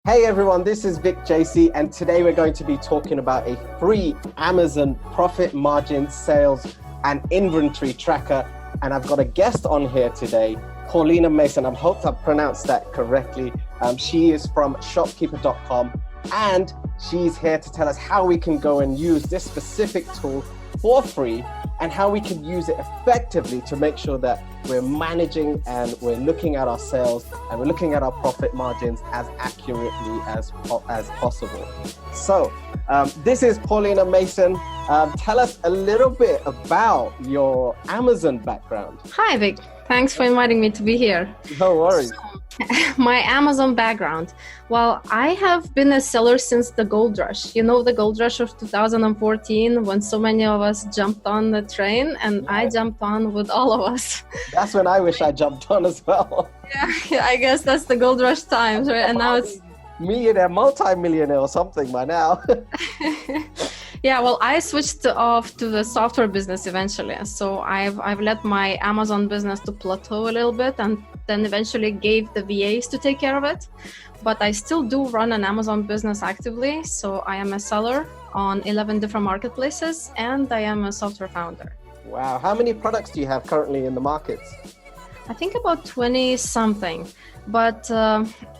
Hey everyone, this is Vik JC, and today we're going to be talking about a free Amazon profit margin, sales, and inventory tracker. And I've got a guest on here today, Paulina Mason. I hope I've pronounced that correctly. She is from shopkeeper.com, and she's here to tell us how we can go and use this specific tool for free and how we can use it effectively to make sure that we're managing and we're looking at our sales and we're looking at our profit margins as accurately as possible. So this is Paulina Mason. Tell us a little bit about your Amazon background. Hi, Vic. Thanks for inviting me to be here. No worries. My Amazon background. Well, I have been a seller since the gold rush. You know, the gold rush of 2014 when so many of us jumped on the train, and I jumped on with all of us. That's when I wish I jumped on as well. Yeah, I guess that's the gold rush times, right? And now it's millionaire, multi-millionaire or something by now. Yeah, well, I switched off to the software business eventually. So I've let my Amazon business to plateau a little bit, and then eventually gave the VAs to take care of it. But I still do run an Amazon business actively. So I am a seller on 11 different marketplaces, and I am a software founder. Wow. How many products do you have currently in the markets? I think about 20 something, but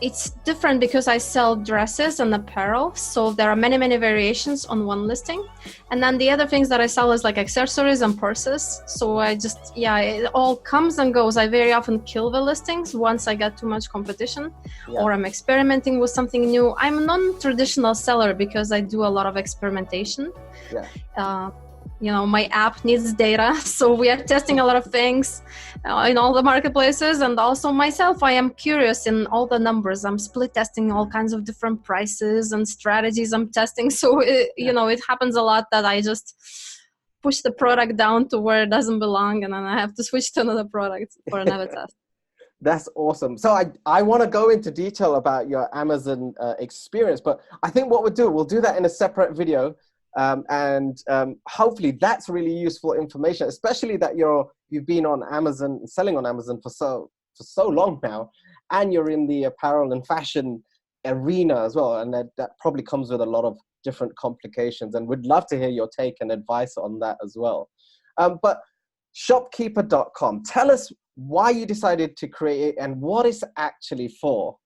it's different because I sell dresses and apparel. So there are many variations on one listing. And then the other things that I sell is like accessories and purses. So it all comes and goes. I very often kill the listings once I get too much competition or I'm experimenting with something new. I'm a non-traditional seller because I do a lot of experimentation. My app needs data, so we are testing a lot of things in all the marketplaces. And also myself, I am curious in all the numbers. I'm split testing all kinds of different prices and strategies I'm testing. So, it happens a lot that I just push the product down to where it doesn't belong, and then I have to switch to another product for another test. That's awesome. So I want to go into detail about your Amazon experience, but I think what we'll do that in a separate video. Hopefully that's really useful information, especially that you've been on Amazon, selling on Amazon for so long now, and you're in the apparel and fashion arena as well, and that probably comes with a lot of different complications, and we'd love to hear your take and advice on that as well. But shopkeeper.com, tell us why you decided to create it and what it's actually for.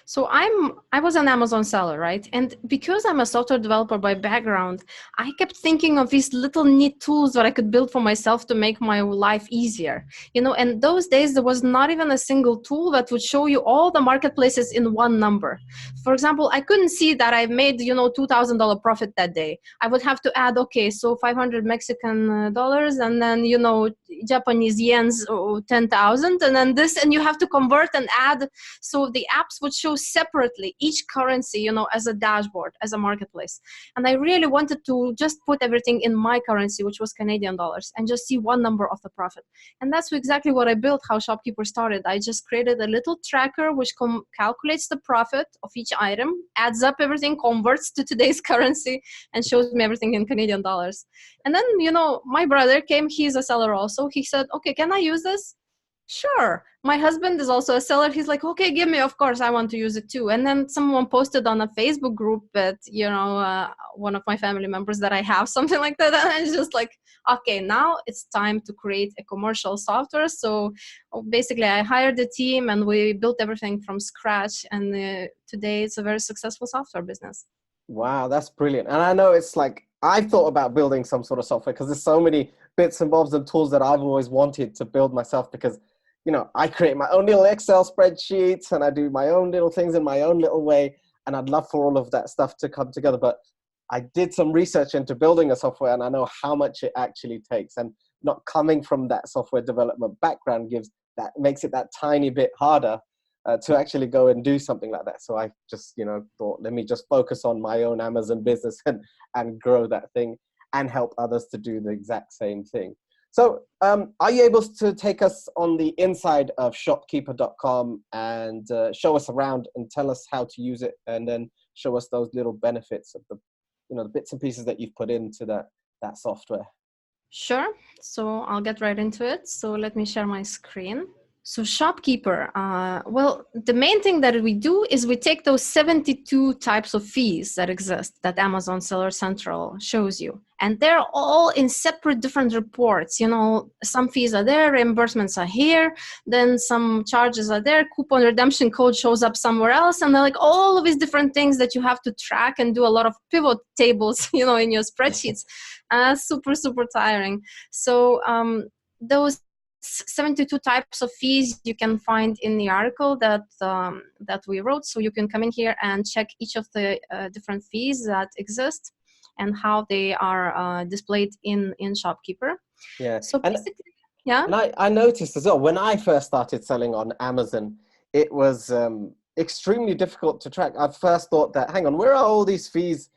So I was an Amazon seller, right? And because I'm a software developer by background, I kept thinking of these little neat tools that I could build for myself to make my life easier. And those days there was not even a single tool that would show you all the marketplaces in one number. For example, I couldn't see that I made, $2,000 profit that day. I would have to add, so 500 Mexican dollars, and then, Japanese yens, 10,000, and then this, and you have to convert and add. So the apps would show separately each currency, as a dashboard, as a marketplace. And I really wanted to just put everything in my currency, which was Canadian dollars, and just see one number of the profit. And that's exactly what I built, how Shopkeeper started. I just created a little tracker which calculates the profit of each item, adds up everything, converts to today's currency, and shows me everything in Canadian dollars. And then, my brother came, he's a seller also. He said, okay, can I use this? Sure. My husband is also a seller. He's like, okay, give me, of course, I want to use it too. And then someone posted on a Facebook group that, one of my family members that I have, something like that. And it's just like, okay, now it's time to create a commercial software. So basically I hired a team and we built everything from scratch. And today it's a very successful software business. Wow, that's brilliant. And I know it's like, I've thought about building some sort of software because there's so many bits and bobs and tools that I've always wanted to build myself because I create my own little Excel spreadsheets and I do my own little things in my own little way. And I'd love for all of that stuff to come together. But I did some research into building a software and I know how much it actually takes. And not coming from that software development background makes it that tiny bit harder to actually go and do something like that. So I just, thought, let me just focus on my own Amazon business and grow that thing and help others to do the exact same thing. So are you able to take us on the inside of shopkeeper.com and show us around and tell us how to use it and then show us those little benefits of the bits and pieces that you've put into that software? Sure. So I'll get right into it. So let me share my screen. So shopkeeper, well, the main thing that we do is we take those 72 types of fees that exist that Amazon Seller Central shows you. And they're all in separate different reports. You know, some fees are there, reimbursements are here, then some charges are there, coupon redemption code shows up somewhere else. And they're like all of these different things that you have to track and do a lot of pivot tables, you know, in your spreadsheets. Super, super tiring. So those 72 types of fees you can find in the article that we wrote. So you can come in here and check each of the different fees that exist and how they are displayed in Shopkeeper. Yeah. So basically, yeah. And I noticed as well, when I first started selling on Amazon, it was extremely difficult to track. I first thought that, hang on, where are all these fees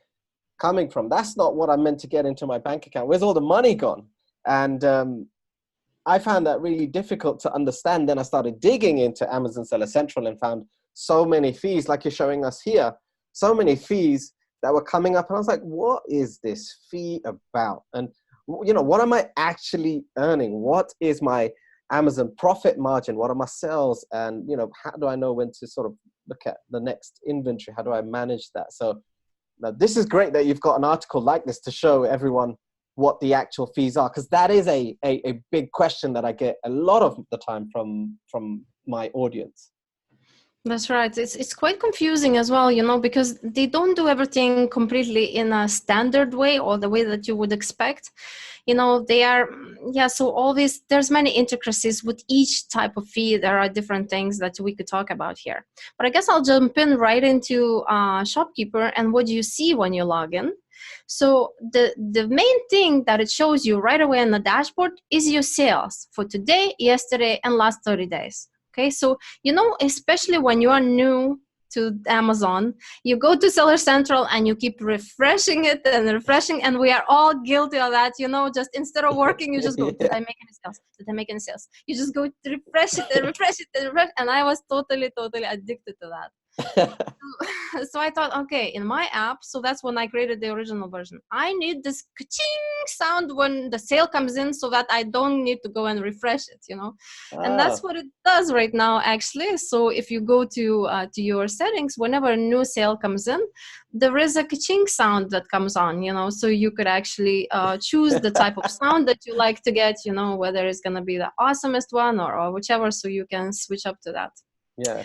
coming from? That's not what I meant to get into my bank account. Where's all the money gone? And I found that really difficult to understand. Then I started digging into Amazon Seller Central and found so many fees, like you're showing us here, so many fees that were coming up. And I was like, what is this fee about? And, you know, what am I actually earning? What is my Amazon profit margin? What are my sales? And, you know, how do I know when to sort of look at the next inventory? How do I manage that? So now this is great that you've got an article like this to show everyone what the actual fees are, because that is a big question that I get a lot of the time from my audience. That's right. It's quite confusing as well, you know, because they don't do everything completely in a standard way or the way that you would expect. You know, they are, yeah, so always there's many intricacies with each type of fee. There are different things that we could talk about here. But I guess I'll jump in right into Shopkeeper and what you see when you log in. So the main thing that it shows you right away on the dashboard is your sales for today, yesterday, and last 30 days. Okay, so, you know, especially when you are new to Amazon, you go to Seller Central and you keep refreshing it and refreshing, and we are all guilty of that, you know, just instead of working, you just go, did I make any sales? Did I make any sales? You just go to refresh it and refresh it and refresh, and I was totally addicted to that. So I thought, okay, in my app, so that's when I created the original version. I need this ka-ching sound when the sale comes in so that I don't need to go and refresh it, you know. And that's what it does right now, actually. So if you go to your settings, whenever a new sale comes in, there is a ka-ching sound that comes on, you know. So you could actually choose the type of sound that you like to get, you know, whether it's going to be the awesomest one or whichever. So you can switch up to that. Yeah.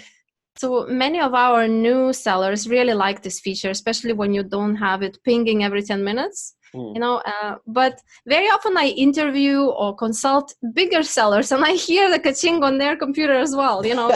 So many of our new sellers really like this feature, especially when you don't have it pinging every 10 minutes, you know, but very often I interview or consult bigger sellers and I hear the ka-ching on their computer as well. You know,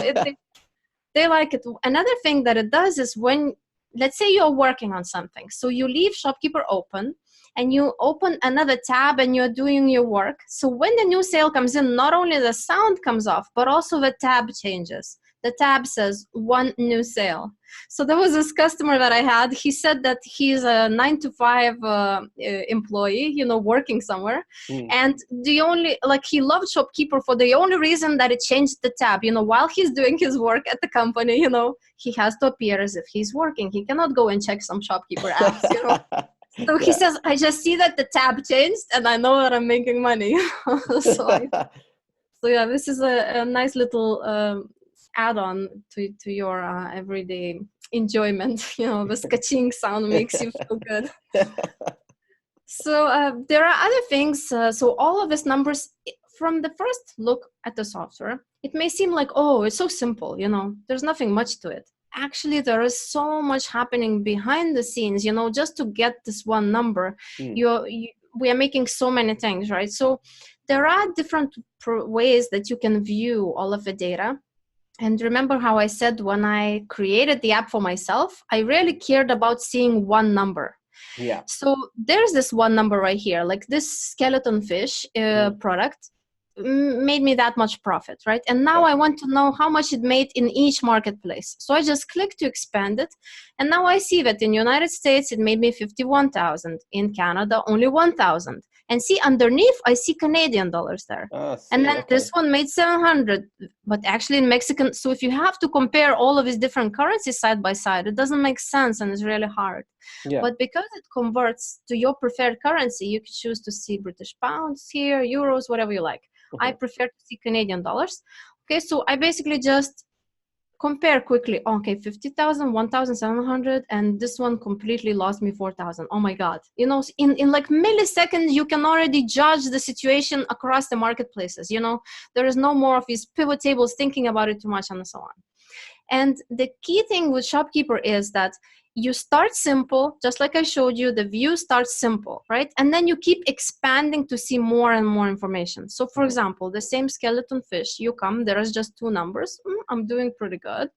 they like it. Another thing that it does is when, let's say you're working on something. So you leave Shopkeeper open and you open another tab and you're doing your work. So when the new sale comes in, not only the sound comes off, but also the tab changes. The tab says one new sale. So there was this customer that I had. He said that he's a 9-to-5 employee, you know, working somewhere. And the only, like, he loved Shopkeeper for the only reason that it changed the tab. You know, while he's doing his work at the company, you know, he has to appear as if he's working. He cannot go and check some Shopkeeper apps, you know. So he says, I just see that the tab changed and I know that I'm making money. So yeah, this is a nice little add-on to your everyday enjoyment. You know, the ka-ching sound makes you feel good. So there are other things. So all of these numbers, from the first look at the software, it may seem like, oh, it's so simple, you know, there's nothing much to it. Actually, there is so much happening behind the scenes, you know, just to get this one number. We are making so many things, right? So there are different ways that you can view all of the data. And remember how I said when I created the app for myself, I really cared about seeing one number. Yeah. So there's this one number right here, like this skeleton fish product made me that much profit, right? And now I want to know how much it made in each marketplace. So I just click to expand it. And now I see that in United States, it made me 51,000. In Canada, only 1,000. And see underneath, I see Canadian dollars there. And then this one made 700, but actually in Mexican. So if you have to compare all of these different currencies side by side, it doesn't make sense and it's really hard. Yeah. But because it converts to your preferred currency, you can choose to see British pounds here, euros, whatever you like. I prefer to see Canadian dollars. Okay, so I basically just compare quickly. Okay, 50,000, 1,700, and this one completely lost me 4,000. Oh my God. You know, in like milliseconds, you can already judge the situation across the marketplaces. You know, there is no more of these pivot tables thinking about it too much and so on. And the key thing with Shopkeeper is that you start simple, just like I showed you, the view starts simple, right? And then you keep expanding to see more and more information. So for example, the same skeleton fish, you come, there is just two numbers. I'm doing pretty good.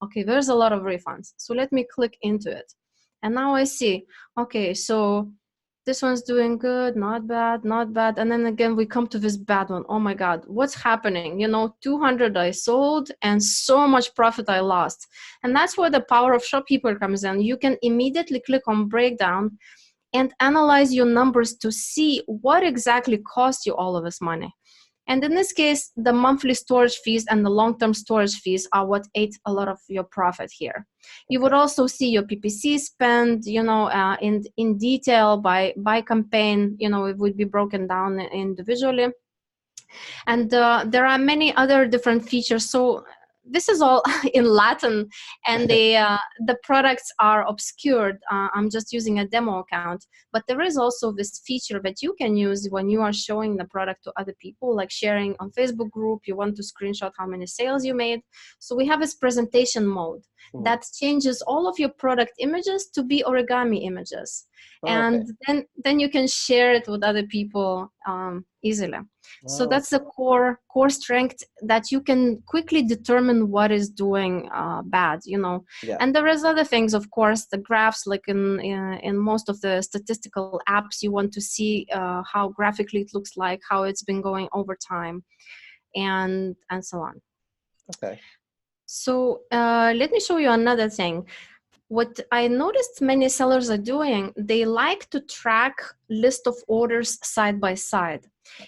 Okay, there's a lot of refunds. So let me click into it. And now I see, okay, so this one's doing good, not bad, not bad. And then again, we come to this bad one. Oh my God, what's happening? You know, 200 I sold and so much profit I lost. And that's where the power of Shopkeeper comes in. You can immediately click on breakdown and analyze your numbers to see what exactly cost you all of this money. And in this case, the monthly storage fees and the long-term storage fees are what ate a lot of your profit here. You would also see your PPC spend, you know, in detail by campaign. You know, it would be broken down individually. And there are many other different features. So this is all in Latin, and the products are obscured. I'm just using a demo account, but there is also this feature that you can use when you are showing the product to other people, like sharing on Facebook group. You want to screenshot how many sales you made. So we have this presentation mode that changes all of your product images to be origami images. And then you can share it with other people easily. So that's the core strength, that you can quickly determine what is doing bad, you know. And there is other things, of course, the graphs, like in most of the statistical apps, you want to see how graphically it looks like, how it's been going over time, and so on. Okay. So let me show you another thing. What I noticed many sellers are doing, they like to track list of orders side by side.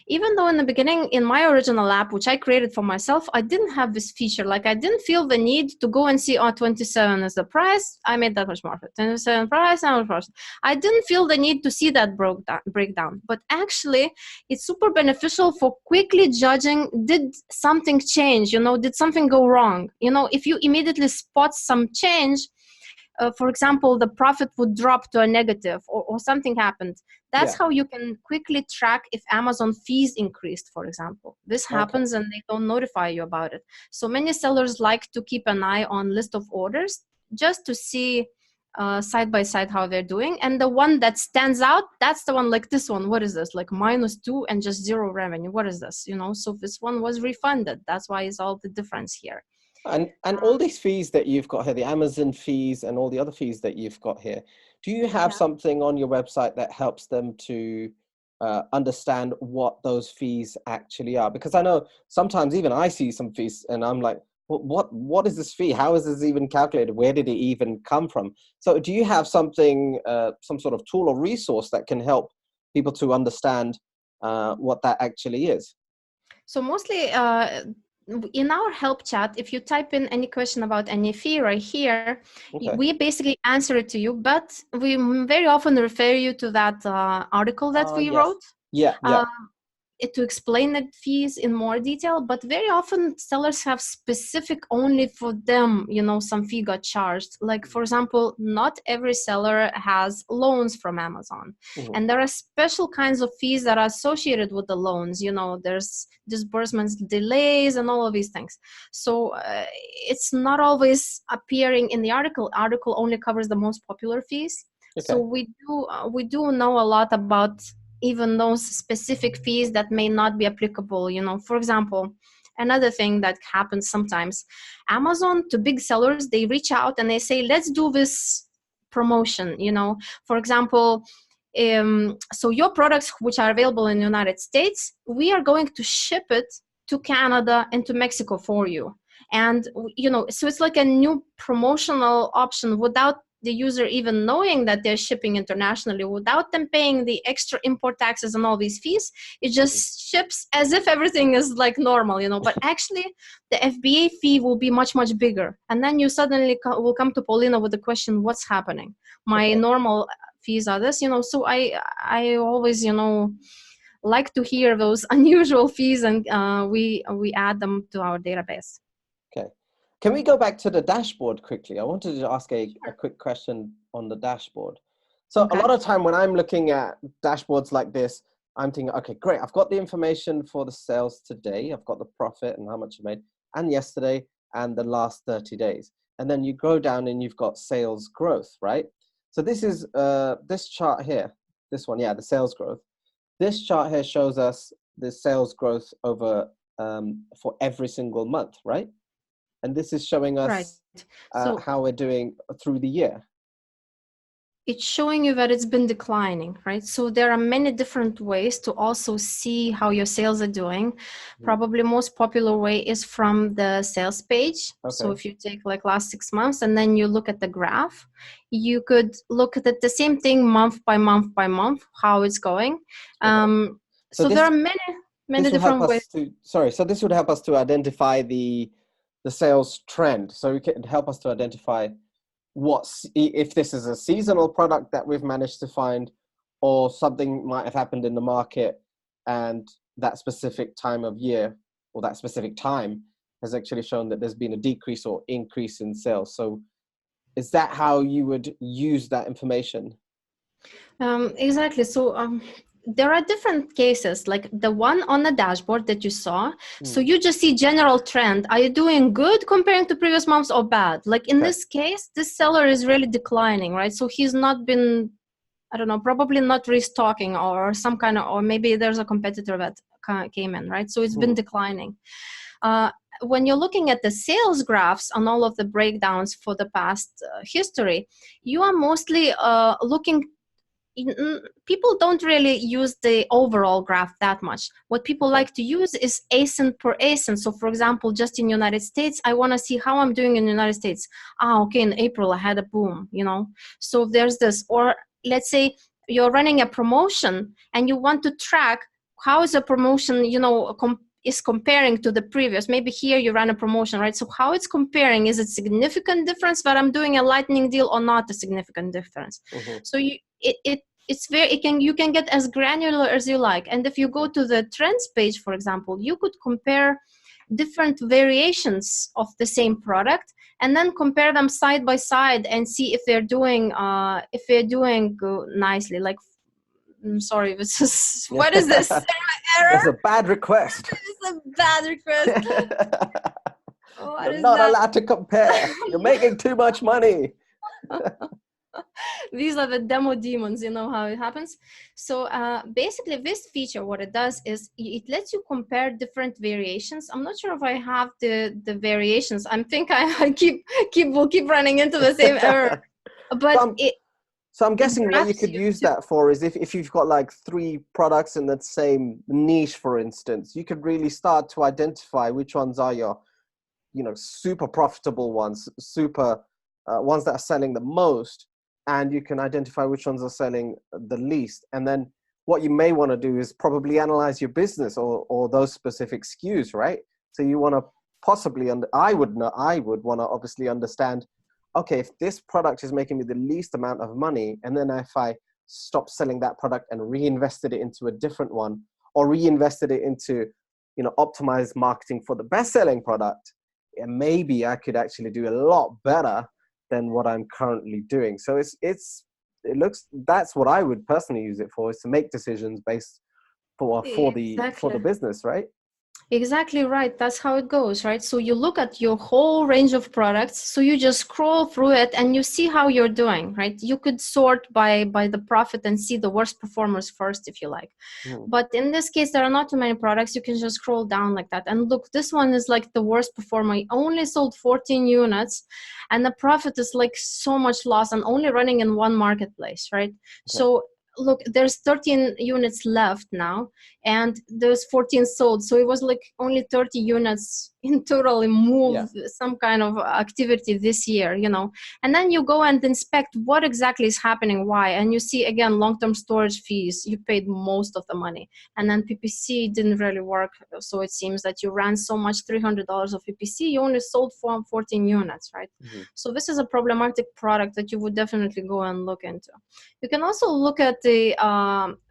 Even though in the beginning, in my original app, which I created for myself, I didn't have this feature. Like I didn't feel the need to go and see, oh, 27 is the price, I made that much profit. 27 price, I I didn't feel the need to see that breakdown. But actually, it's super beneficial for quickly judging, did something change? You know, did something go wrong? You know, if you immediately spot some change, for example, the profit would drop to a negative, or something happened. That's how you can quickly track if Amazon fees increased, for example. This happens and they don't notify you about it. So many sellers like to keep an eye on list of orders just to see side by side how they're doing. And the one that stands out, that's the one like this one. What is this? Like -2 and just 0 revenue. What is this? You know, so this one was refunded. That's why it's all the difference here. And all these fees that you've got here, the Amazon fees and all the other fees that you've got here, do you have something on your website that helps them to understand what those fees actually are? Because I know sometimes even I see some fees and I'm like, well, what is this fee? How is this even calculated? Where did it even come from? So do you have something, some sort of tool or resource that can help people to understand what that actually is? So mostly in our help chat, if you type in any question about any fee right here, we basically answer it to you, but we very often refer you to that article that we wrote. To explain the fees in more detail, but very often sellers have specific only for them, you know, some fee got charged. Like, for example, not every seller has loans from Amazon. And there are special kinds of fees that are associated with the loans. You know, there's disbursements delays and all of these things. So it's not always appearing in the article. Article only covers the most popular fees. So we do know a lot about even those specific fees that may not be applicable. You know, for example, another thing that happens sometimes, Amazon, to big sellers, they reach out and they say, let's do this promotion. You know, for example, so your products which are available in the United States, we are going to ship it to Canada and to Mexico for you. And, you know, so it's like a new promotional option without the user even knowing that they're shipping internationally, without them paying the extra import taxes and all these fees. It just ships as if everything is like normal, you know, but actually the FBA fee will be much, much bigger. And then you suddenly will come to Paulina with the question, what's happening? My normal fees are this, you know, so I always, you know, like to hear those unusual fees, and we add them to our database. Okay. Can we go back to the dashboard quickly? I wanted to ask a quick question on the dashboard. So a lot of time when I'm looking at dashboards like this, I'm thinking, okay, great. I've got the information for the sales today. I've got the profit and how much I made, and yesterday and the last 30 days. And then you go down and you've got sales growth, right? So this is this chart here, this one, yeah, the sales growth. This chart here shows us the sales growth over for every single month, right? And this is showing us so how we're doing through the year. It's showing you that it's been declining, right? So there are many different ways to also see how your sales are doing. Probably most popular way is from the sales page. So if you take like last 6 months and then you look at the graph, you could look at the same thing month by month by month, how it's going. So there are many different ways. So this would help us to identify the sales trend. So it can help us to identify if this is a seasonal product that we've managed to find, or something might have happened in the market and that specific time of year or that specific time has actually shown that there's been a decrease or increase in sales. So is that how you would use that information? Exactly. So there are different cases, like the one on the dashboard that you saw. So you just see general trend. Are you doing good comparing to previous months or bad? Like in this case, this seller is really declining, right? So he's not been, I don't know, probably not restocking or some kind of, or maybe there's a competitor that came in, right? So it's been declining. When you're looking at the sales graphs on all of the breakdowns for the past history, you are mostly looking. People don't really use the overall graph that much. What people like to use is ASIN per ASIN. So for example, just in United States, I want to see how I'm doing in the United States. Okay, in April I had a boom, So there's this. Or let's say you're running a promotion and you want to track how is a promotion, is comparing to the previous. Maybe here you run a promotion, right? So how it's comparing, is it significant difference that I'm doing a lightning deal or not a significant difference? So you can get as granular as you like. And if you go to the trends page, for example, you could compare different variations of the same product and then compare them side by side and see if they're doing nicely. Like, I'm sorry, this is what is this? It's a bad request. It's a bad request. You're not allowed to compare. You're making too much money. These are the demo demons, you know how it happens. So basically this feature, what it does is it lets you compare different variations. I'm not sure if I have the variations. I think I will keep running into the same error. But so I'm guessing what you could use that for is if you've got like 3 products in the same niche, for instance, you could really start to identify which ones are your, super profitable ones, ones that are selling the most, and you can identify which ones are selling the least. And then what you may want to do is probably analyze your business or those specific SKUs, right? So you want to possibly, I would want to obviously understand, okay, if this product is making me the least amount of money, and then if I stop selling that product and reinvested it into a different one, or reinvested it into, optimized marketing for the best-selling product, and maybe I could actually do a lot better than what I'm currently doing. So that's what I would personally use it for, is to make decisions based for the business, right? Exactly right. That's how it goes, right? So you look at your whole range of products. So you just scroll through it and you see how you're doing, right? You could sort by the profit and see the worst performers first, if you like. But in this case, there are not too many products. You can just scroll down like that. And look, this one is like the worst performer. He only sold 14 units and the profit is like so much loss and only running in one marketplace, right? So look, there's 13 units left now and there's 14 sold. So it was like only 30 units in totally move some kind of activity this year, and then you go and inspect what exactly is happening, why, and you see again long-term storage fees, you paid most of the money, and then PPC didn't really work, so it seems that you ran so much $300 of PPC, you only sold 14 units, right? So this is a problematic product that you would definitely go and look into. You can also look at the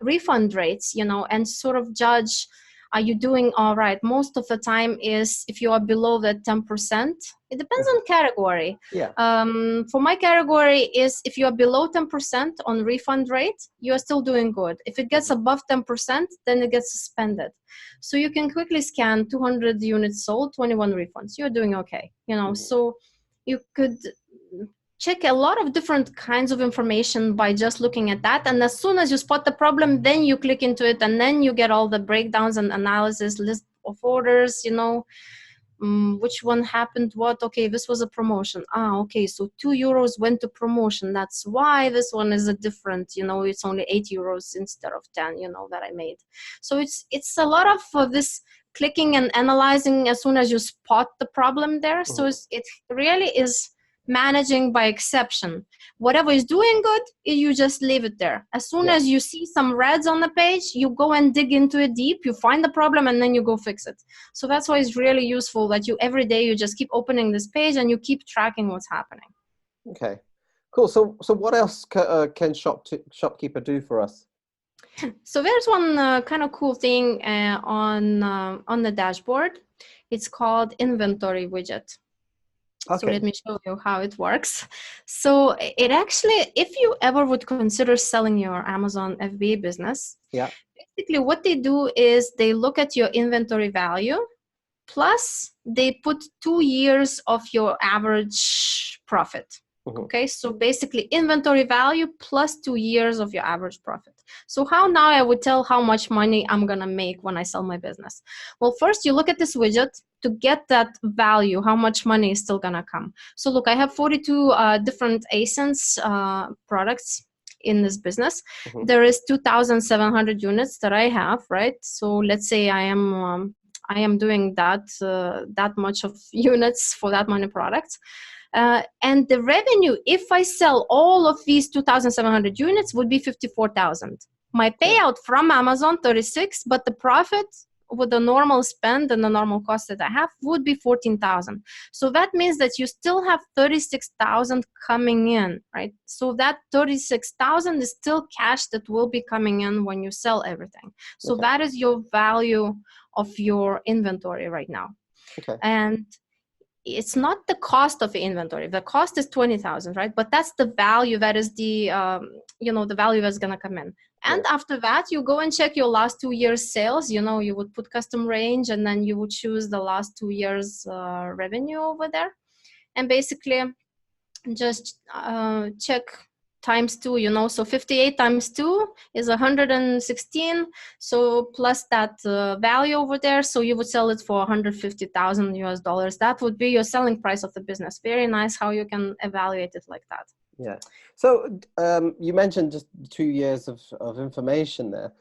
refund rates, and sort of judge, are you doing all right? Most of the time is if you are below that 10%. It depends on category. For my category is if you are below 10% on refund rate, you are still doing good. If it gets above 10%, then it gets suspended. So you can quickly scan 200 units sold, 21 refunds. You're doing okay. So you could check a lot of different kinds of information by just looking at that. And as soon as you spot the problem, then you click into it, and then you get all the breakdowns and analysis, list of orders, which one happened what. Okay, this was a promotion. Okay, so €2 went to promotion. That's why this one is a different, it's only €8 instead of 10, that I made. So it's a lot of this clicking and analyzing as soon as you spot the problem there. So it really is managing by exception. Whatever is doing good, you just leave it there. As soon as you see some reds on the page, you go and dig into it deep, you find the problem, and then you go fix it. So that's why it's really useful that every day you just keep opening this page and you keep tracking what's happening. Okay, cool. So what else can shopkeeper do for us? So there's one kind of cool thing on the dashboard. It's called inventory widget. Okay. So let me show you how it works. So it actually, if you ever would consider selling your Amazon FBA business, basically what they do is they look at your inventory value, plus they put 2 years of your average profit. Okay, so basically inventory value plus 2 years of your average profit. So how now I would tell how much money I'm gonna make when I sell my business? Well, first you look at this widget to get that value, how much money is still gonna come. So look, I have 42 different ASINs products in this business. There is 2,700 units that I have, right? So let's say I am doing that much of units for that many products. And the revenue, if I sell all of these 2,700 units, would be 54,000. My payout from Amazon, 36, but the profit with the normal spend and the normal cost that I have would be 14,000. So that means that you still have 36,000 coming in, right? So that 36,000 is still cash that will be coming in when you sell everything. So that is your value of your inventory right now. And it's not the cost of the inventory. The cost is 20,000, right? But that's the value. That is the the value that's gonna come in. And after that, you go and check your last 2 years sales. You would put custom range, and then you would choose the last 2 years revenue over there, and basically just check times 2. So 58 times 2 is 116. So plus that value over there, so you would sell it for $150,000. That would be your selling price of the business. Very nice how you can evaluate it like that. Yeah. So you mentioned just 2 years of information there.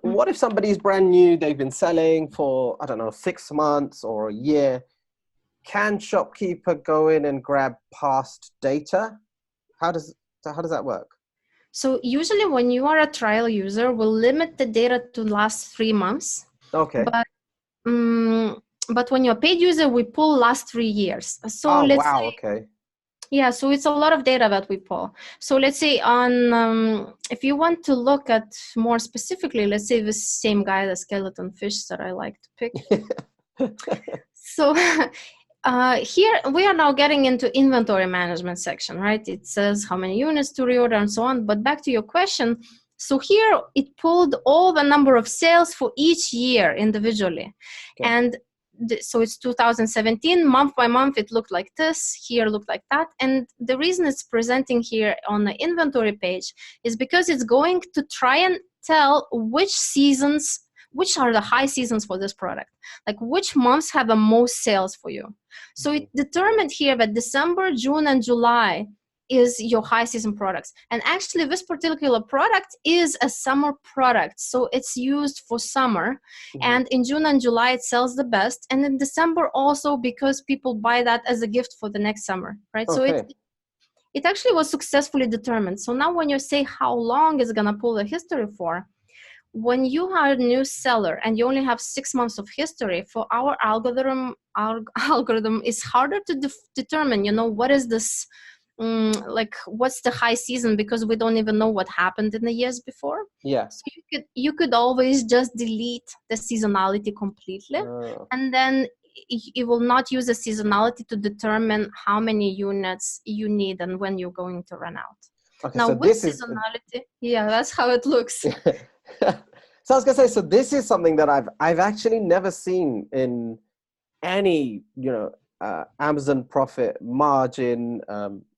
What if somebody's brand new, they've been selling for, I don't know, 6 months or a year? Can shopkeeper go in and grab past data? How does that work? So usually when you are a trial user, we'll limit the data to last 3 months. Okay. But when you're a paid user, we pull last 3 years. So let's say, okay. Yeah, so it's a lot of data that we pull. So let's say if you want to look at more specifically, let's say the same guy, the skeleton fish that I like to pick. So here we are now getting into inventory management section, right? It says how many units to reorder and so on. But back to your question. So here it pulled all the number of sales for each year individually. Okay. And so it's 2017, month by month, it looked like this, here looked like that. And the reason it's presenting here on the inventory page is because it's going to try and tell which are the high seasons for this product, like which months have the most sales for you. So it determined here that December, June, and July is your high season products. And actually this particular product is a summer product, so it's used for summer. And in June and July it sells the best, and in December also, because people buy that as a gift for the next summer, right? So it actually was successfully determined. So now when you say how long is gonna pull the history for, when you are a new seller and you only have 6 months of history, for our algorithm is harder to determine, you know, what is this, like what's the high season, because we don't even know what happened in the years before. So you could always just delete the seasonality completely, and then it will not use the seasonality to determine how many units you need and when you're going to run out. Okay, now so with this seasonality, yeah, that's how it looks. So I was gonna say, so this is something that I've actually never seen in any, you know, Amazon profit margin,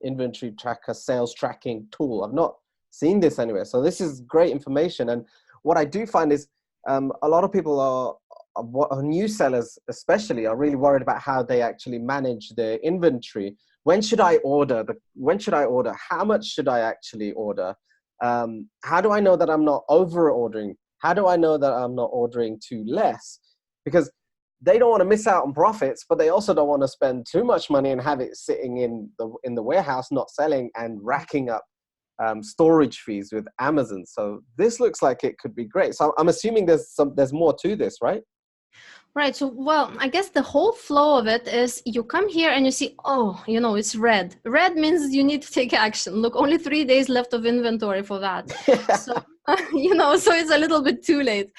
inventory tracker, sales tracking tool. I've not seen this anywhere. So this is great information. And what I do find is a lot of people are new sellers especially, are really worried about how they actually manage their inventory. When should I order? When should I order? How much should I actually order? How do I know that I'm not over ordering? How do I know that I'm not ordering too less? Because they don't want to miss out on profits, but they also don't want to spend too much money and have it sitting in the warehouse, not selling, and racking up storage fees with Amazon. So this looks like it could be great. So I'm assuming there's more to this, right? Right. So, well, I guess the whole flow of it is you come here and you see, oh, you know, it's red. Red means you need to take action. Look, only 3 days left of inventory for that. So, you know, so it's a little bit too late.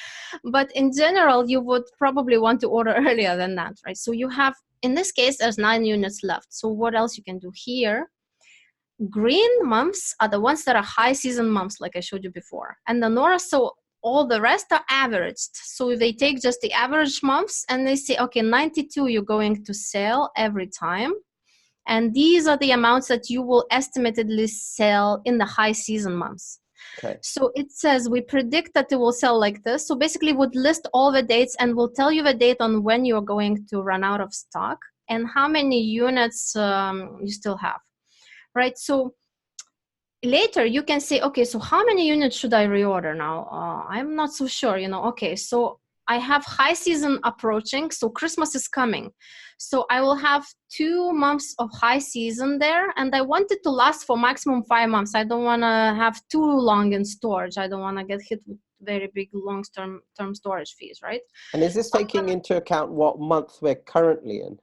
But in general, you would probably want to order earlier than that, right? So you have, in this case, there's 9 units left. So what else you can do here? Green months are the ones that are high season months, like I showed you before. And the north, so all the rest are averaged. So they take just the average months and they say, okay, 92 you're going to sell every time. And these are the amounts that you will estimatedly sell in the high season months. Okay. So it says we predict that it will sell like this. So basically would list all the dates and will tell you the date on when you're going to run out of stock and how many units you still have, right? So later you can say, okay, so how many units should I reorder now? I'm not so sure, you know. Okay, so I have high season approaching, so Christmas is coming. So I will have 2 months of high season there, and I want it to last for maximum 5 months. I don't want to have too long in storage. I don't want to get hit with very big long-term storage fees, right? And is this taking into account what month we're currently in?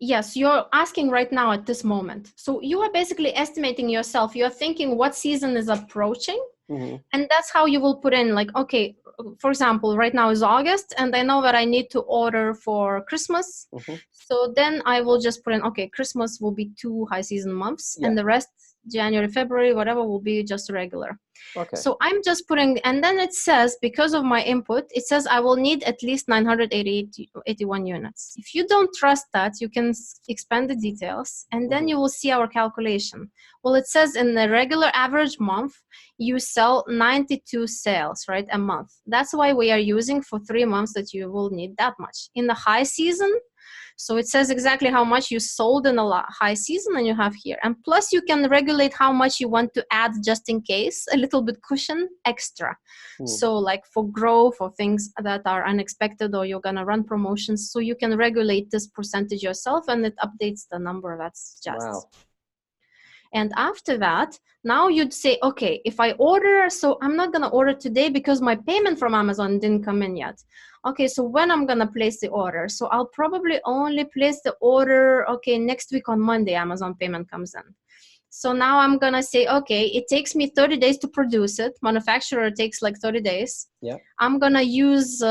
Yes, you're asking right now at this moment. So you are basically estimating yourself. You're thinking what season is approaching. Mm-hmm. And that's how you will put in, like, okay, for example, right now is August and I know that I need to order for Christmas. Mm-hmm. So then I will just put in, okay, Christmas will be 2 high season months, and the rest, January, February, whatever, will be just regular. Okay. So I'm just putting, and then it says, because of my input, it says I will need at least 981 units. If you don't trust that, you can expand the details, and then you will see our calculation. Well, it says in the regular average month, you sell 92 sales, right, a month. That's why we are using for 3 months that you will need that much. In the high season, so it says exactly how much you sold in a high season, and you have here. And plus you can regulate how much you want to add just in case, a little bit cushion extra. So like for growth or things that are unexpected, or you're going to run promotions. So you can regulate this percentage yourself, and it updates the number that's just. Wow. And after that, now you'd say, okay, if I order, so I'm not going to order today because my payment from Amazon didn't come in yet. Okay, so when I'm going to place the order? So I'll probably only place the order, okay, next week on Monday, Amazon payment comes in. So now I'm going to say, okay, it takes me 30 days to produce it. Manufacturer takes like 30 days. Yeah. I'm going to use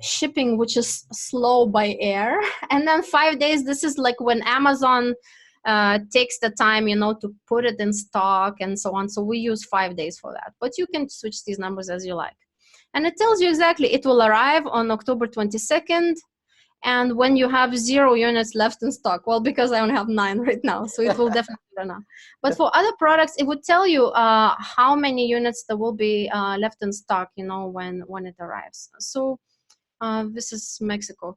shipping, which is slow by air. And then 5 days, this is like when Amazon takes the time, you know, to put it in stock and so on. So we use 5 days for that. But you can switch these numbers as you like. And it tells you exactly it will arrive on October 22nd. And when you have 0 units left in stock, well, because I only have 9 right now, so it will definitely run out. But for other products, it would tell you how many units there will be left in stock, you know, when it arrives. So this is Mexico.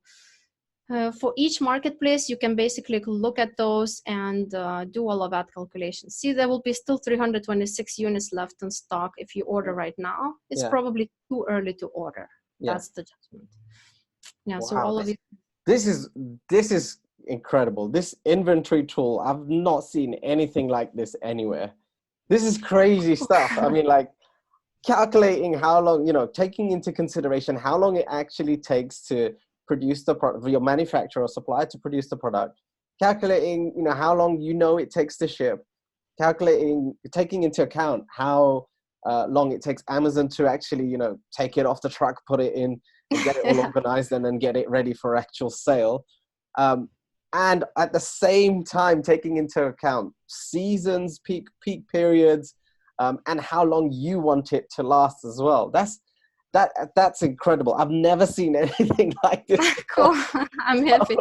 For each marketplace, you can basically look at those and do all of that calculation. See, there will be still 326 units left in stock if you order right now. It's probably too early to order. That's the judgment. Yeah, wow. So all of it. This is incredible. This inventory tool, I've not seen anything like this anywhere. This is crazy stuff. I mean, like calculating how long, you know, taking into consideration how long it actually takes to produce the product, for your manufacturer or supplier to produce the product, calculating, you know, how long it takes to ship, calculating, taking into account how long it takes Amazon to actually, you know, take it off the truck, put it in, and get it all organized, and then get it ready for actual sale. And at the same time, taking into account seasons, peak periods, and how long you want it to last as well. That's incredible. I've never seen anything like this. Cool. I'm happy.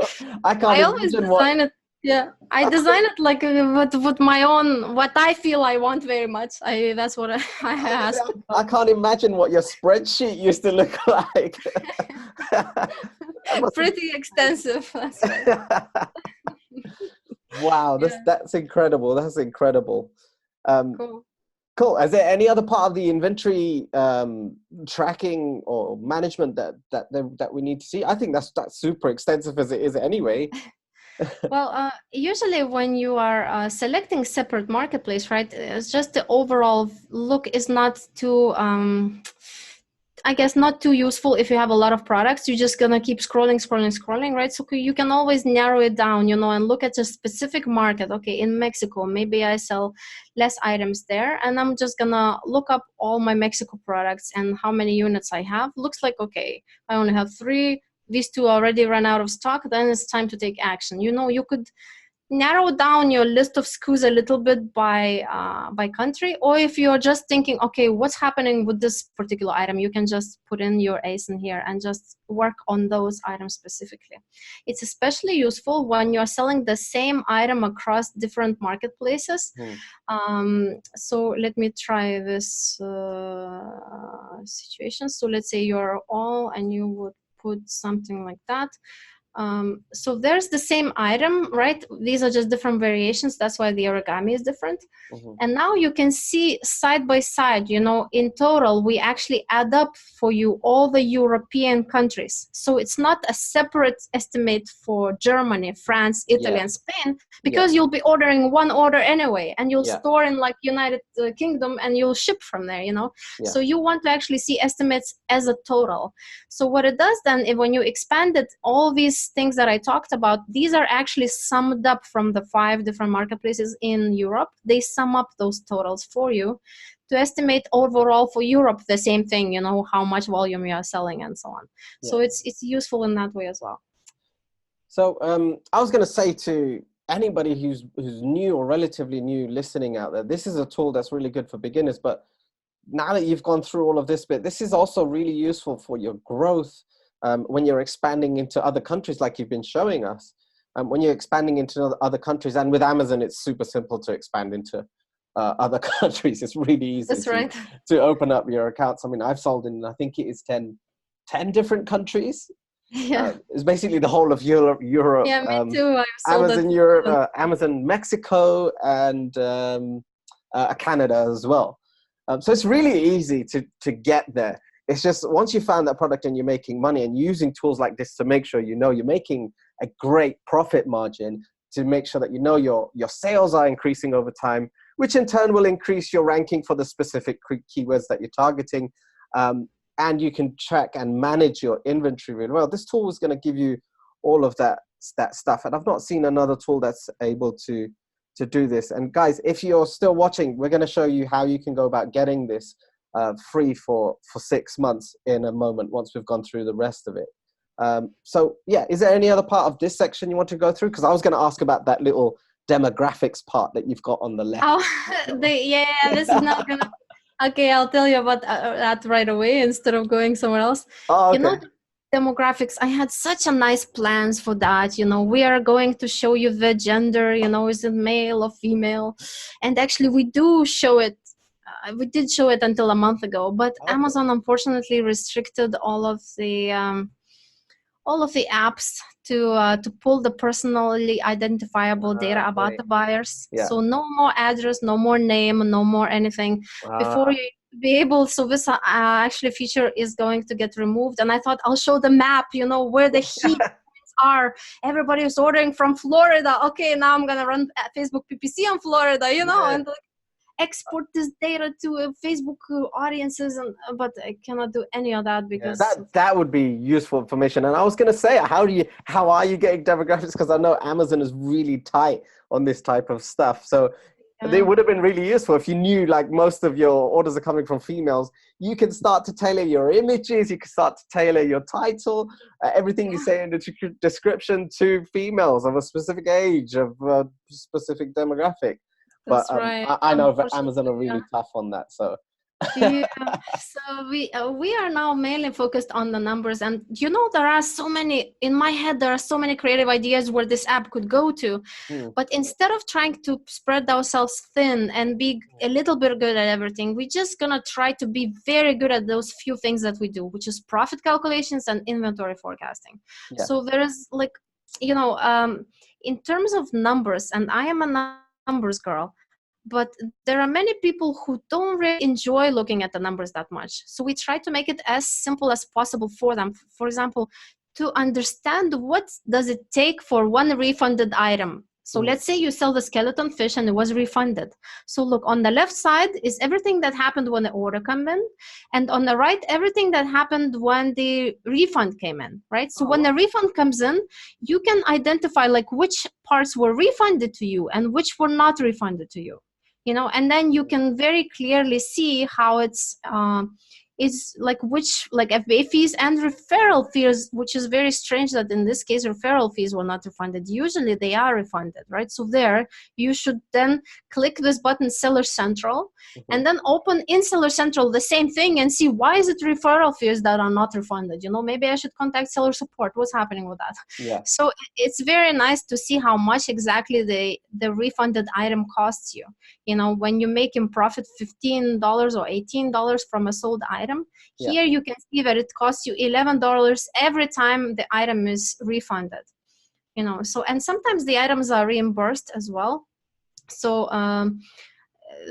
I always design it. Yeah, I design it like with my own, what I feel I want very much. That's what I ask. I can't imagine what your spreadsheet used to look like. Pretty extensive. That's right. Wow, that's incredible. That's incredible. Cool. Cool. Is there any other part of the inventory tracking or management that we need to see? I think that's super extensive as it is anyway. Well, usually when you are selecting separate marketplace, right, it's just the overall look is not too, I guess, not too useful if you have a lot of products. You're just going to keep scrolling, right? So you can always narrow it down, you know, and look at a specific market. Okay, in Mexico, maybe I sell less items there, and I'm just going to look up all my Mexico products and how many units I have. Looks like, okay, I only have 3. These 2 already ran out of stock. Then it's time to take action. You know, you could narrow down your list of SKUs a little bit by country, or if you're just thinking, okay, what's happening with this particular item, you can just put in your ASIN here and just work on those items specifically. It's especially useful when you're selling the same item across different marketplaces. So let me try this situation. So let's say you're all, and you would put something like that. So there's the same item, right? These are just different variations. That's why the origami is different. And now you can see side by side, you know, in total, we actually add up for you all the European countries. So it's not a separate estimate for Germany, France, Italy, and Spain, because you'll be ordering one order anyway, and you'll store in like United Kingdom, and you'll ship from there, you know. So you want to actually see estimates as a total. So what it does then, if when you expanded all these things that I talked about, these are actually summed up from the 5 different marketplaces in Europe. They sum up those totals for you to estimate overall for Europe the same thing, you know, how much volume you are selling and so on. So it's useful in that way as well. So I was going to say to anybody who's new or relatively new listening out there, this is a tool that's really good for beginners. But now that you've gone through all of this bit, this is also really useful for your growth. When you're expanding into other countries, like you've been showing us, when you're expanding into other countries, and with Amazon, it's super simple to expand into other countries. It's really easy. That's right. To open up your accounts. I mean, I've sold in, I think it is 10 different countries. It's basically the whole of Europe. Yeah, me too. I've sold Amazon Europe, Amazon Mexico, and Canada as well. So it's really easy to get there. It's just once you found that product and you're making money, and using tools like this to make sure you know you're making a great profit margin, to make sure that you know your sales are increasing over time, which in turn will increase your ranking for the specific keywords that you're targeting. And you can track and manage your inventory really well. This tool is going to give you all of that stuff. And I've not seen another tool that's able to do this. And guys, if you're still watching, we're going to show you how you can go about getting this free for 6 months in a moment, once we've gone through the rest of it. So yeah, is there any other part of this section you want to go through? Because I was going to ask about that little demographics part that you've got on the left. This is not going to... Okay, I'll tell you about that right away instead of going somewhere else. Oh, okay. You know, demographics, I had such a nice plans for that. You know, we are going to show you the gender, you know, is it male or female? And actually we do show it. We did show it until a month ago, but Amazon unfortunately restricted all of the all of the apps to pull the personally identifiable data about the buyers. Yeah. So no more address, no more name, no more anything. Before you be able, so this actually feature is going to get removed. And I thought I'll show the map, where the heat are. Everybody is ordering from Florida. Okay, now I'm gonna run Facebook PPC on Florida, and export this data to Facebook audiences, but I cannot do any of that because that would be useful information. And I was going to say, how are you getting demographics? Because I know Amazon is really tight on this type of stuff. So they would have been really useful if you knew like most of your orders are coming from females. You can start to tailor your images. You can start to tailor your title, everything you say in the description to females of a specific age, of a specific demographic. But right. I know that Amazon are really tough on that. So so we are now mainly focused on the numbers, and there are so many in my head. There are so many creative ideas where this app could go to, but instead of trying to spread ourselves thin and be a little bit good at everything, we're just gonna try to be very good at those few things that we do, which is profit calculations and inventory forecasting. So there is like in terms of numbers, and I am a numbers girl, but there are many people who don't really enjoy looking at the numbers that much. So we try to make it as simple as possible for them. For example, to understand what does it take for one refunded item. So let's say you sell the skeleton fish and it was refunded. So look, on the left side is everything that happened when the order came in. And on the right, everything that happened when the refund came in, right? So when the refund comes in, you can identify like which parts were refunded to you and which were not refunded to you. And then you can very clearly see how it's like which like FBA fees and referral fees, which is very strange that in this case referral fees were not refunded. Usually they are refunded, right? So there you should then click this button Seller Central and then open in Seller Central the same thing and see why is it referral fees that are not refunded. Maybe I should contact seller support. What's happening with that? So it's very nice to see how much exactly the refunded item costs you. When you make in profit $15 or $18 from a sold item, here you can see that it costs you $11 every time the item is refunded. So, and sometimes the items are reimbursed as well. So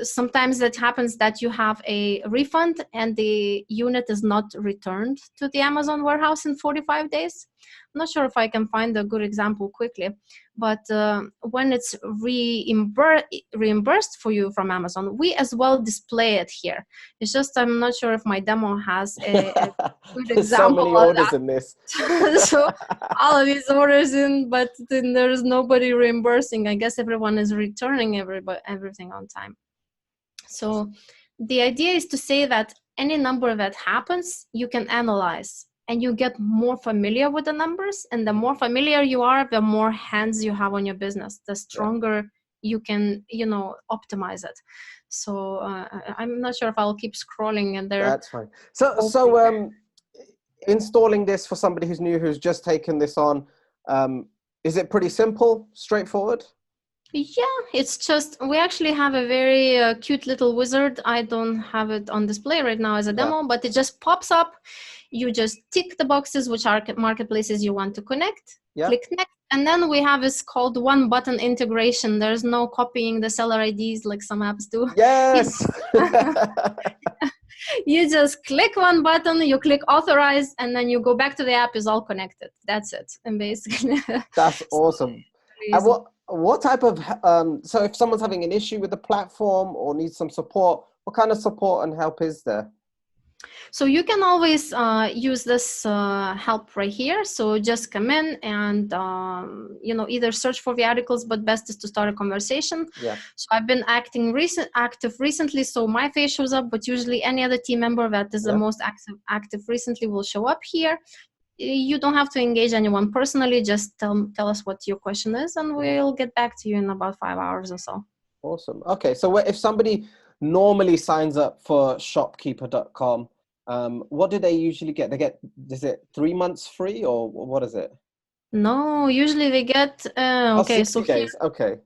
sometimes that happens that you have a refund and the unit is not returned to the Amazon warehouse in 45 days. I'm not sure if I can find a good example quickly, but when it's reimbursed for you from Amazon, we as well display it here. It's just I'm not sure if my demo has a good example. So many orders in this. So all of these orders in, but then there's nobody reimbursing. I guess everyone is returning everything on time. So the idea is to say that any number that happens, you can analyze and you get more familiar with the numbers. And the more familiar you are, the more hands you have on your business, the stronger you can, optimize it. So I'm not sure if I'll keep scrolling and there. That's fine. So installing this for somebody who's new, who's just taken this on, is it pretty simple, straightforward? Yeah, it's just, we actually have a very cute little wizard. I don't have it on display right now as a demo, but it just pops up. You just tick the boxes, which are marketplaces you want to connect, click next. And then we have this called one button integration. There's no copying the seller IDs like some apps do. Yes. You just click one button, you click authorize, and then you go back to the app, is all connected. That's it. And basically. That's awesome. And what type of, so if someone's having an issue with the platform or needs some support, what kind of support and help is there? So you can always use this help right here. So just come in and, either search for the articles, but best is to start a conversation. So I've been active recently, so my face shows up, but usually any other team member that is the most active recently will show up here. You don't have to engage anyone personally. Just tell us what your question is, and we'll get back to you in about 5 hours or so. Awesome. Okay, so if somebody normally signs up for shopkeeper.com, what do they usually get? Is it 3 months free or what is it? No, usually they get, 60 days. Okay.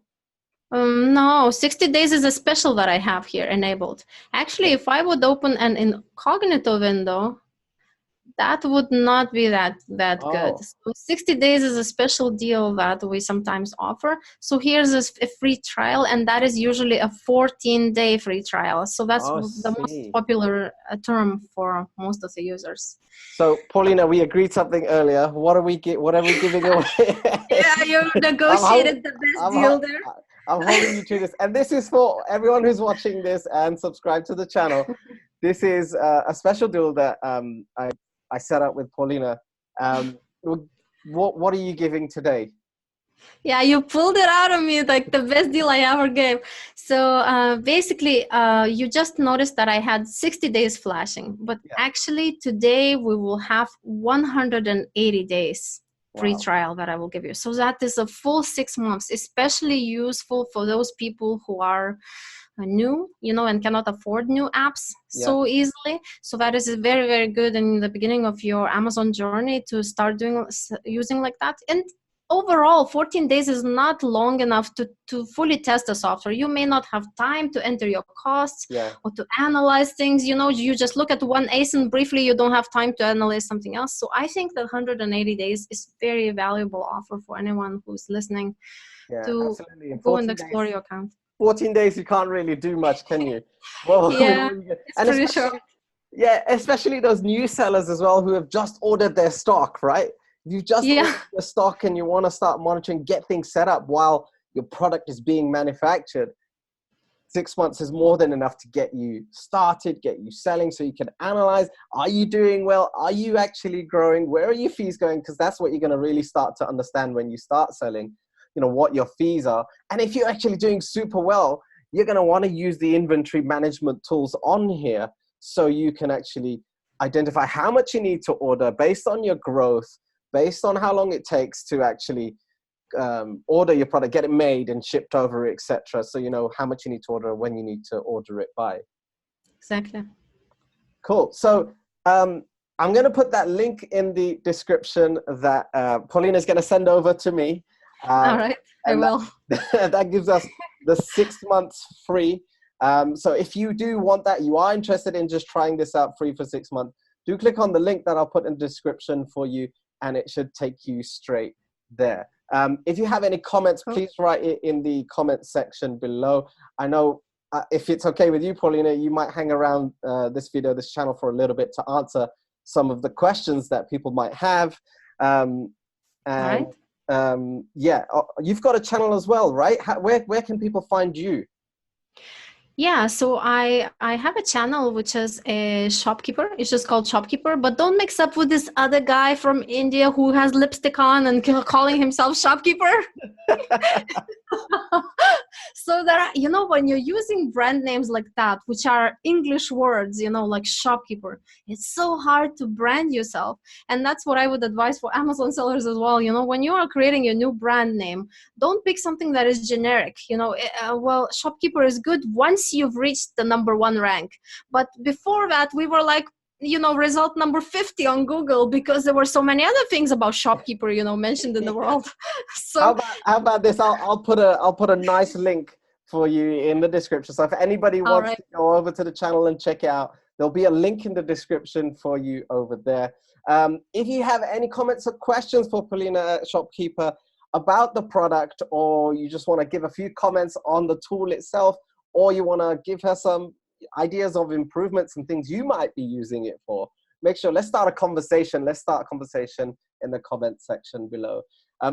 No, 60 days is a special that I have here enabled. Actually, if I would open an incognito window, That would not be that good. Oh, So 60 days is a special deal that we sometimes offer. So here's a free trial, and that is usually a 14-day free trial. So that's I the most see. popular term for most of the users. So, Paulina, we agreed something earlier. What are we giving away? Yeah, you I'm, hol- negotiated the best I'm, deal ho- there. I'm holding you to this, and this is for everyone who's watching this and subscribe to the channel. This is a special deal that I set up with Paulina. What are you giving today? Yeah, you pulled it out of me, like the best deal I ever gave. So basically, you just noticed that I had 60 days flashing, but Yeah. actually today we will have 180 days free Wow. trial that I will give you. So that is a full 6 months, especially useful for those people who are new, and cannot afford new apps so easily. So that is very, very good in the beginning of your Amazon journey to start using like that. And overall, 14 days is not long enough to fully test the software. You may not have time to enter your costs or to analyze things. You just look at one ASIN briefly, you don't have time to analyze something else. So I think that 180 days is very valuable offer for anyone who's listening to Absolutely. In go and 14 explore days, your account. 14 days, you can't really do much, can you? Well, Yeah, it's and pretty short. especially those new sellers as well who have just ordered their stock, right? You've just ordered the stock and you want to start monitoring, get things set up while your product is being manufactured. 6 months is more than enough to get you started, get you selling, so you can analyze, are you doing well? Are you actually growing? Where are your fees going? Because that's what you're going to really start to understand when you start selling, what your fees are. And if you're actually doing super well, you're going to want to use the inventory management tools on here so you can actually identify how much you need to order based on your growth, based on how long it takes to actually order your product, get it made and shipped over, etc. So you know how much you need to order, when you need to order it by. Exactly. Cool. So I'm going to put that link in the description that Paulina is going to send over to me. All right, I will. That gives us the 6 months free. So if you do want that, you are interested in just trying this out free for 6 months, do click on the link that I'll put in the description for you, and it should take you straight there. If you have any comments, please write it in the comment section below. I know if it's okay with you, Paulina, you might hang around this channel for a little bit to answer some of the questions that people might have. You've got a channel as well, right? Where can people find you? Yeah, so I have a channel which is a shopkeeper. It's just called Shopkeeper, but don't mix up with this other guy from India who has lipstick on and calling himself Shopkeeper. So there are, when you're using brand names like that, which are English words, like shopkeeper, it's so hard to brand yourself. And that's what I would advise for Amazon sellers as well. When you are creating a new brand name, don't pick something that is generic. Well, shopkeeper is good once you've reached the #1 rank. But before that, we were like, result number 50 on Google because there were so many other things about shopkeeper, mentioned in the world. So how about this? I'll put a nice link for you in the description. So if anybody wants to go over to the channel and check it out, there'll be a link in the description for you over there. If you have any comments or questions for Paulina Shopkeeper about the product, or you just want to give a few comments on the tool itself, or you want to give her some ideas of improvements and things you might be using it for, make sure, let's start a conversation. Let's start a conversation in the comment section below.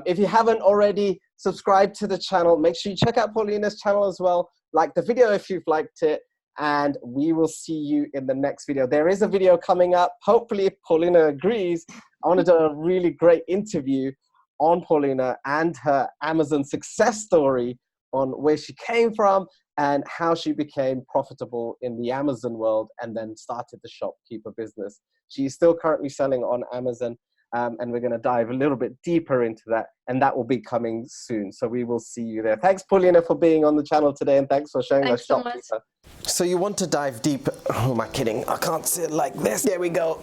If you haven't already subscribed to the channel, make sure you check out Paulina's channel as well. Like the video if you've liked it, and we will see you in the next video. There is a video coming up. Hopefully, if Paulina agrees, I want to do a really great interview on Paulina and her Amazon success story, on where she came from and how she became profitable in the Amazon world and then started the shopkeeper business. She's still currently selling on Amazon, and we're going to dive a little bit deeper into that, and that will be coming soon. So we will see you there. Thanks, Paulina, for being on the channel today, and thanks for showing us shopkeeper. So you want to dive deep? Who am I kidding? I can't sit like this. There we go.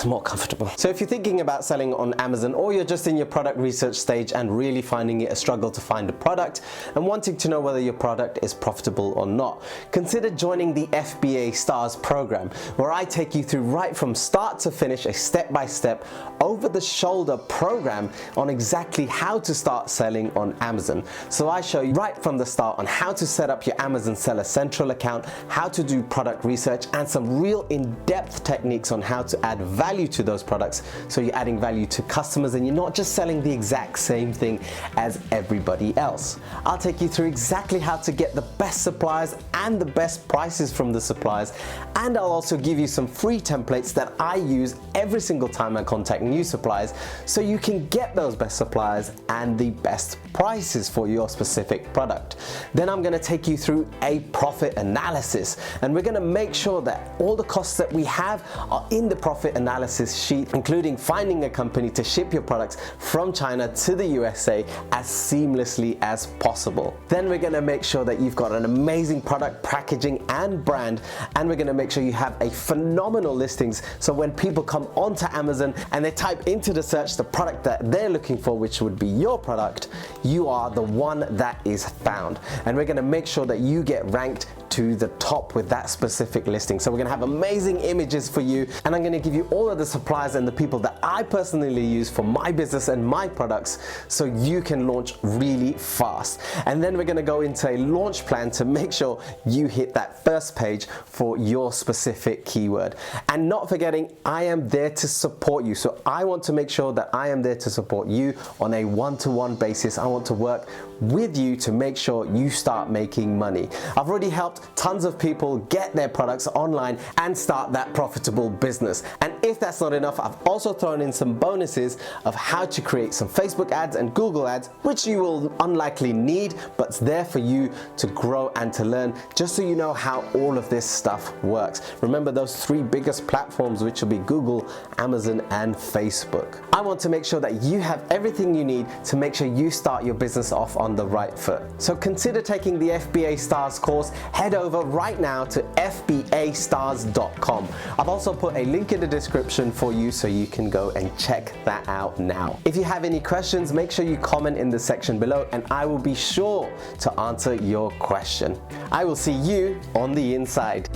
more comfortable. So if you're thinking about selling on Amazon, or you're just in your product research stage and really finding it a struggle to find a product and wanting to know whether your product is profitable or not, consider joining the FBA Stars program, where I take you through right from start to finish a step-by-step, over-the-shoulder program on exactly how to start selling on Amazon. So I show you right from the start on how to set up your Amazon Seller Central account, how to do product research, and some real in-depth techniques on how to add value to those products, so you're adding value to customers and you're not just selling the exact same thing as everybody else. I'll take you through exactly how to get the best suppliers and the best prices from the suppliers, and I'll also give you some free templates that I use every single time I contact new suppliers, so you can get those best suppliers and the best prices for your specific product. Then I'm going to take you through a profit analysis, and we're going to make sure that all the costs that we have are in the profit analysis sheet, including finding a company to ship your products from China to the USA as seamlessly as possible. Then we're going to make sure that you've got an amazing product packaging and brand, and we're going to make sure you have a phenomenal listings, so when people come onto Amazon and they type into the search the product that they're looking for, which would be your product, you are the one that is found. And we're going to make sure that you get ranked to the top with that specific listing. So we're going to have amazing images for you, and I'm going to give you all of the suppliers and the people that I personally use for my business and my products, so you can launch really fast. And then we're going to go into a launch plan to make sure you hit that first page for your specific keyword. And not forgetting, I am there to support you. So I want to make sure that I am there to support you on a one-to-one basis. I want to work with you to make sure you start making money. I've already helped tons of people get their products online and start that profitable business. And if that's not enough, I've also thrown in some bonuses of how to create some Facebook ads and Google ads, which you will unlikely need, but it's there for you to grow and to learn, just so you know how all of this stuff works. Remember those three biggest platforms, which will be Google, Amazon, and Facebook. I want to make sure that you have everything you need to make sure you start your business off on the right foot. So consider taking the FBA Stars course. Head over right now to fbastars.com. I've also put a link in the description for you, so you can go and check that out now. If you have any questions, make sure you comment in the section below, and I will be sure to answer your question. I will see you on the inside.